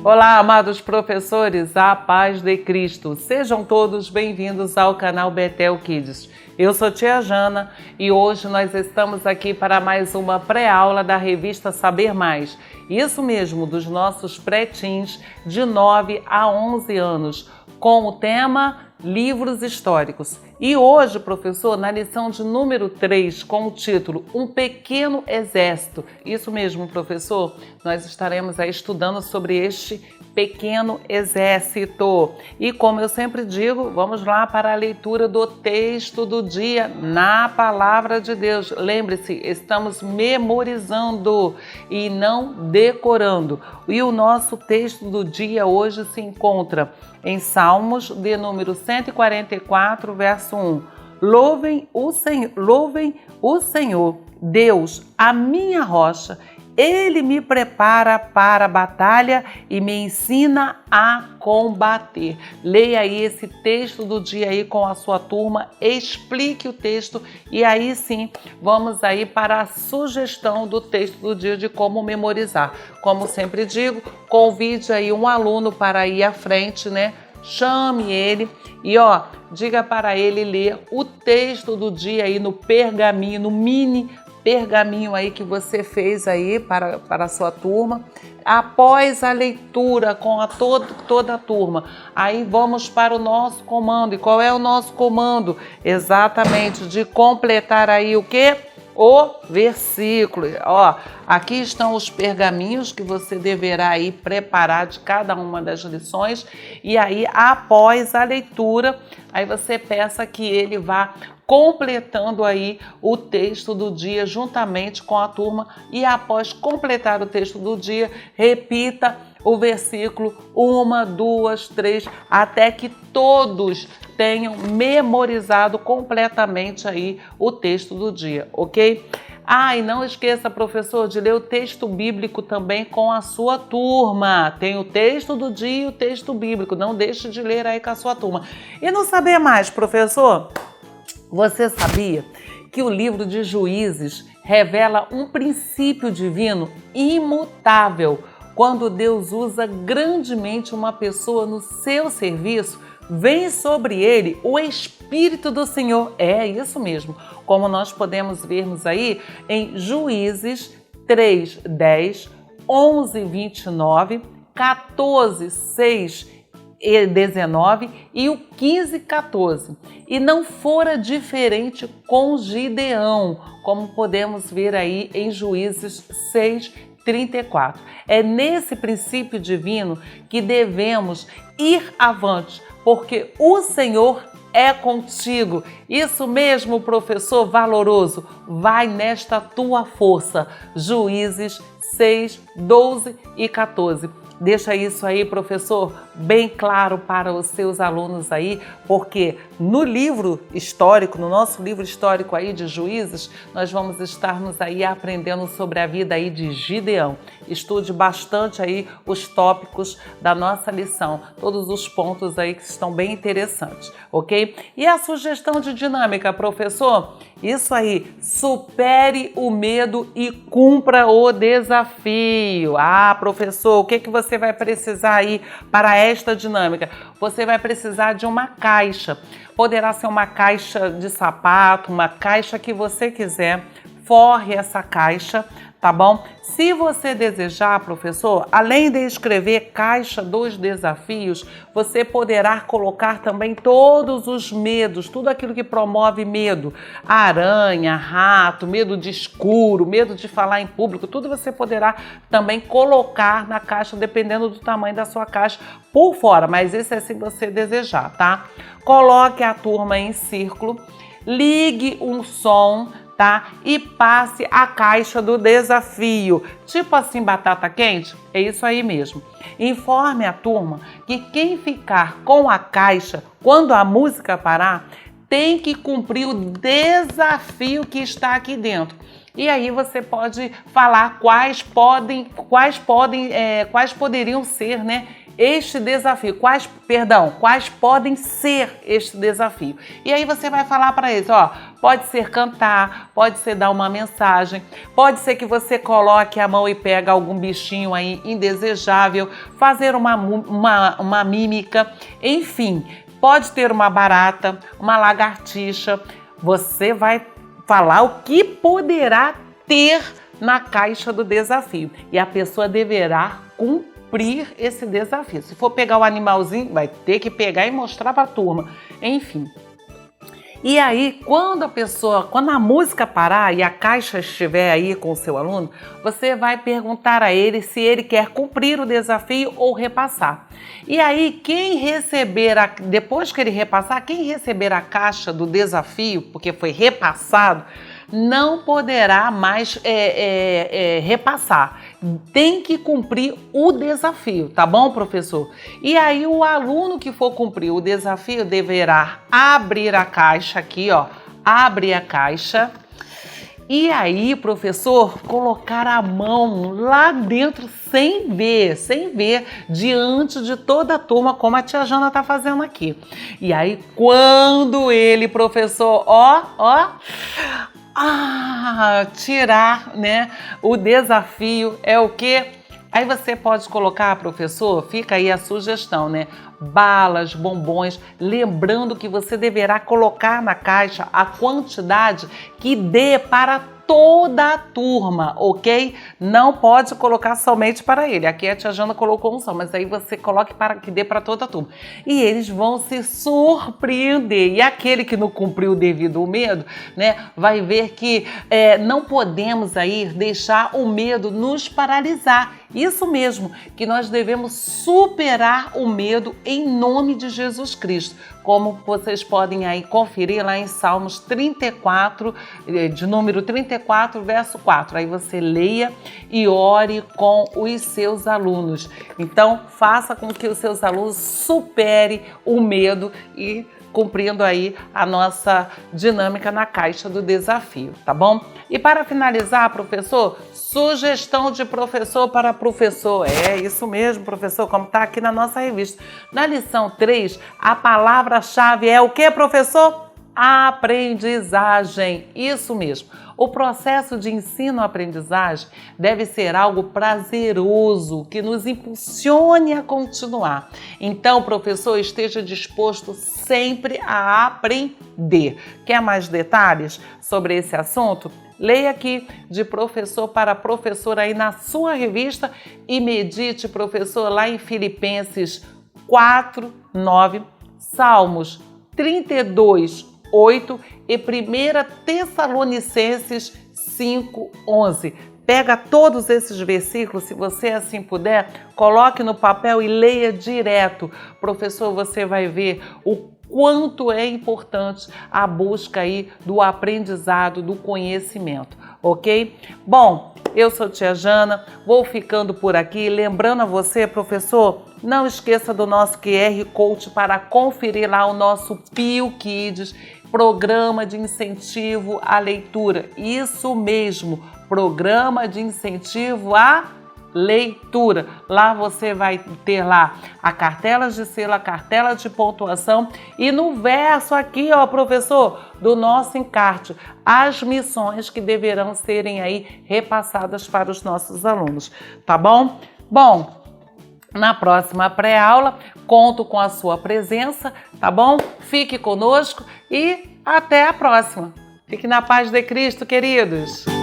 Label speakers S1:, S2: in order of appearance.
S1: Olá, amados professores, a paz de Cristo. Sejam todos bem-vindos ao canal Betel Kids. Eu sou tia Jana e hoje nós estamos aqui para mais uma pré-aula da revista Saber Mais. Isso mesmo, dos nossos pré-teens de 9 a 11 anos, com o tema Livros Históricos. E hoje, professor, na lição de número 3, com o título Um Pequeno Exército. Isso mesmo, professor, nós estaremos aí estudando sobre este pequeno exército. E como eu sempre digo, vamos lá para a leitura do texto do dia na Palavra de Deus. Lembre-se, estamos memorizando e não decorando. E o nosso texto do dia hoje se encontra em Salmos de número 144, verso 1. Louvem o Senhor, Deus, a minha rocha. Ele me prepara para a batalha e me ensina a combater. Leia aí esse texto do dia aí com a sua turma, explique o texto e aí sim vamos aí para a sugestão do texto do dia de como memorizar. Como sempre digo, convide aí um aluno para ir à frente, né? Chame ele e diga para ele ler o texto do dia aí no pergaminho, no mini pergaminho aí que você fez aí para a sua turma. Após a leitura com toda a turma, aí vamos para o nosso comando. E qual é o nosso comando? Exatamente, de completar aí o quê? O versículo. Aqui estão os pergaminhos que você deverá aí preparar de cada uma das lições e aí após a leitura, aí você peça que ele vá completando aí o texto do dia juntamente com a turma e após completar o texto do dia, repita o versículo 1, 2, 3, até que todos tenham memorizado completamente aí o texto do dia, ok? E não esqueça, professor, de ler o texto bíblico também com a sua turma. Tem o texto do dia e o texto bíblico, não deixe de ler aí com a sua turma. E não saber mais, professor? Você sabia que o livro de Juízes revela um princípio divino imutável? Quando Deus usa grandemente uma pessoa no seu serviço, vem sobre ele o Espírito do Senhor. É isso mesmo, como nós podemos vermos aí em Juízes 3, 10, 11, 29, 14, 6 e 19 e o 15, 14. E não fora diferente com Gideão, como podemos ver aí em Juízes 6, 34. É nesse princípio divino que devemos ir avante, porque o Senhor é contigo. Isso mesmo, professor valoroso, vai nesta tua força. Juízes 6, 12 e 14. Deixa isso aí, professor, bem claro para os seus alunos aí, porque no livro histórico, no nosso livro histórico aí de Juízes, nós vamos estarmos aí aprendendo sobre a vida aí de Gideão. Estude bastante aí os tópicos da nossa lição, todos os pontos aí que estão bem interessantes, ok? E a sugestão de dinâmica, professor? Isso aí, supere o medo e cumpra o desafio. Professor, o que você vai precisar aí para esta dinâmica? Você vai precisar de uma caixa. Poderá ser uma caixa de sapato, uma caixa que você quiser. Forre essa caixa, tá bom? Se você desejar, professor, além de escrever caixa dos desafios, você poderá colocar também todos os medos, tudo aquilo que promove medo. Aranha, rato, medo de escuro, medo de falar em público, tudo você poderá também colocar na caixa, dependendo do tamanho da sua caixa, por fora, mas isso é se você desejar, tá? Coloque a turma em círculo, ligue um som, tá? E passe a caixa do desafio. Tipo assim, batata quente? É isso aí mesmo. Informe a turma que quem ficar com a caixa quando a música parar tem que cumprir o desafio que está aqui dentro. E aí você pode falar quais poderiam ser, né, este desafio? Quais podem ser este desafio? E aí você vai falar para eles, ó, pode ser cantar, pode ser dar uma mensagem, pode ser que você coloque a mão e pega algum bichinho aí indesejável, fazer uma mímica, enfim, pode ter uma barata, uma lagartixa. Você vai falar o que poderá ter na caixa do desafio e a pessoa deverá cumprir esse desafio. Se for pegar o animalzinho, vai ter que pegar e mostrar para a turma. Enfim. E aí, quando a música parar e a caixa estiver aí com o seu aluno, você vai perguntar a ele se ele quer cumprir o desafio ou repassar. E aí, depois que ele repassar, quem receber a caixa do desafio, porque foi repassado, não poderá mais repassar. Tem que cumprir o desafio, tá bom, professor? E aí o aluno que for cumprir o desafio deverá abrir a caixa aqui, ó. Abre a caixa. E aí, professor, colocar a mão lá dentro sem ver, diante de toda a turma, como a tia Jana tá fazendo aqui. E aí, quando ele, professor, tirar, né, o desafio é o quê? Aí você pode colocar, professor, fica aí a sugestão, né? Balas, bombons, lembrando que você deverá colocar na caixa a quantidade que dê para toda a turma, ok? Não pode colocar somente para ele. Aqui a tia Jana colocou um só, mas aí você coloque para que dê para toda a turma. E eles vão se surpreender. E aquele que não cumpriu o devido ao medo, né, vai ver que não podemos aí deixar o medo nos paralisar. Isso mesmo, que nós devemos superar o medo em nome de Jesus Cristo. Como vocês podem aí conferir lá em Salmos 34, de número 34, verso 4. Aí você leia e ore com os seus alunos. Então, faça com que os seus alunos superem o medo e cumprindo aí a nossa dinâmica na caixa do desafio, tá bom? E para finalizar, professor, sugestão de professor para professor. É isso mesmo, professor, como está aqui na nossa revista. Na lição 3, a palavra-chave é o que, professor? Aprendizagem. Isso mesmo. O processo de ensino-aprendizagem deve ser algo prazeroso, que nos impulsione a continuar. Então, professor, esteja disposto sempre a aprender. Quer mais detalhes sobre esse assunto? Leia aqui de professor para professor aí na sua revista e medite, professor, lá em Filipenses 4:9, Salmos 32:8 e 1 Tessalonicenses 5:11. Pega todos esses versículos, se você assim puder, coloque no papel e leia direto. Professor, você vai ver o quanto é importante a busca aí do aprendizado, do conhecimento, ok? Bom, eu sou tia Jana, vou ficando por aqui. Lembrando a você, professor, não esqueça do nosso QR Code para conferir lá o nosso Pio Kids, Programa de Incentivo à Leitura. Isso mesmo, Programa de Incentivo à Leitura. Lá você vai ter lá a cartela de selo, a cartela de pontuação e no verso aqui, ó, professor, do nosso encarte, as missões que deverão serem aí repassadas para os nossos alunos, tá bom? Bom, na próxima pré-aula, conto com a sua presença, tá bom? Fique conosco e até a próxima. Fique na paz de Cristo, queridos!